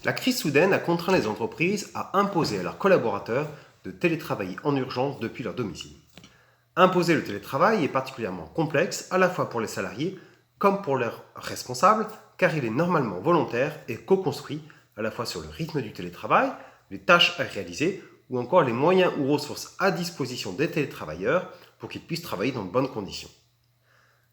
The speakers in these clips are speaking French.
La crise soudaine a contraint les entreprises à imposer à leurs collaborateurs de télétravailler en urgence depuis leur domicile. Imposer le télétravail est particulièrement complexe à la fois pour les salariés comme pour leurs responsables, car il est normalement volontaire et co-construit à la fois sur le rythme du télétravail, les tâches à réaliser ou encore les moyens ou ressources à disposition des télétravailleurs pour qu'ils puissent travailler dans de bonnes conditions.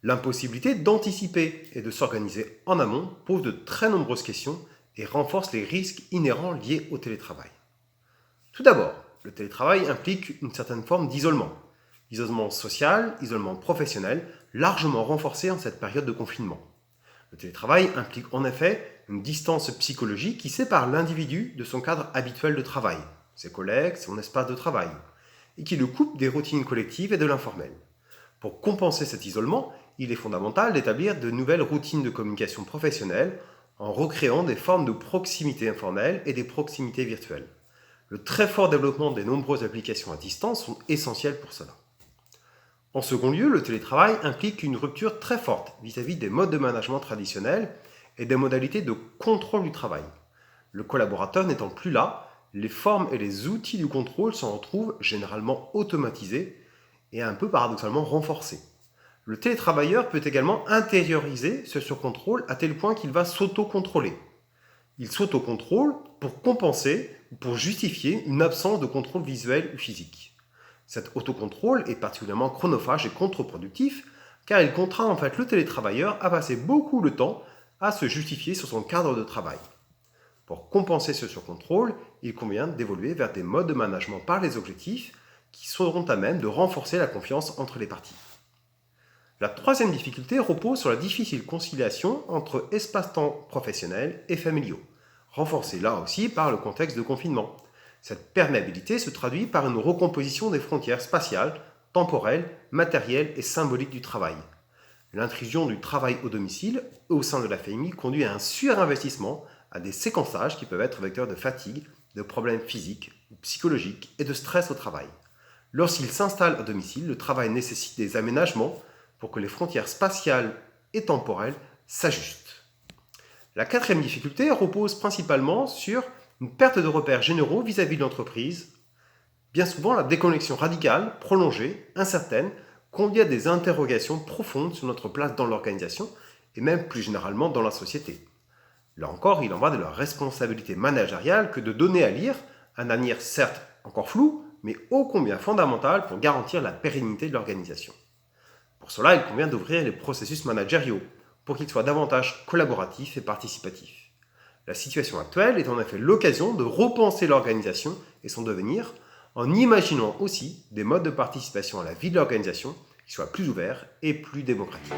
L'impossibilité d'anticiper et de s'organiser en amont pose de très nombreuses questions et renforce les risques inhérents liés au télétravail. Tout d'abord, le télétravail implique une certaine forme d'isolement. Isolement social, isolement professionnel, largement renforcé en cette période de confinement. Le télétravail implique en effet une distance psychologique qui sépare l'individu de son cadre habituel de travail, ses collègues, son espace de travail, et qui le coupe des routines collectives et de l'informel. Pour compenser cet isolement, il est fondamental d'établir de nouvelles routines de communication professionnelle en recréant des formes de proximité informelle et des proximités virtuelles. Le très fort développement des nombreuses applications à distance sont essentiels pour cela. En second lieu, le télétravail implique une rupture très forte vis-à-vis des modes de management traditionnels et des modalités de contrôle du travail. Le collaborateur n'étant plus là, les formes et les outils du contrôle s'en retrouvent généralement automatisés et un peu paradoxalement renforcés. Le télétravailleur peut également intérioriser ce surcontrôle à tel point qu'il va s'auto-contrôler. Il s'auto-contrôle pour compenser ou pour justifier une absence de contrôle visuel ou physique. Cet autocontrôle est particulièrement chronophage et contre-productif car il contraint en fait le télétravailleur à passer beaucoup de temps à se justifier sur son cadre de travail. Pour compenser ce surcontrôle, il convient d'évoluer vers des modes de management par les objectifs qui seront à même de renforcer la confiance entre les parties. La troisième difficulté repose sur la difficile conciliation entre espace-temps professionnels et familiaux, renforcée là aussi par le contexte de confinement. Cette perméabilité se traduit par une recomposition des frontières spatiales, temporelles, matérielles et symboliques du travail. L'intrusion du travail au domicile au sein de la famille conduit à un surinvestissement, à des séquençages qui peuvent être vecteurs de fatigue, de problèmes physiques ou psychologiques et de stress au travail. Lorsqu'il s'installe à domicile, le travail nécessite des aménagements pour que les frontières spatiales et temporelles s'ajustent. La quatrième difficulté repose principalement sur une perte de repères généraux vis-à-vis de l'entreprise. Bien souvent, la déconnexion radicale, prolongée, incertaine, conduit à des interrogations profondes sur notre place dans l'organisation et même plus généralement dans la société. Là encore, il en va de la responsabilité managériale que de donner à lire un avenir certes encore flou, mais ô combien fondamental pour garantir la pérennité de l'organisation. Pour cela, il convient d'ouvrir les processus managériaux pour qu'ils soient davantage collaboratifs et participatifs. La situation actuelle est en effet l'occasion de repenser l'organisation et son devenir en imaginant aussi des modes de participation à la vie de l'organisation qui soient plus ouverts et plus démocratiques.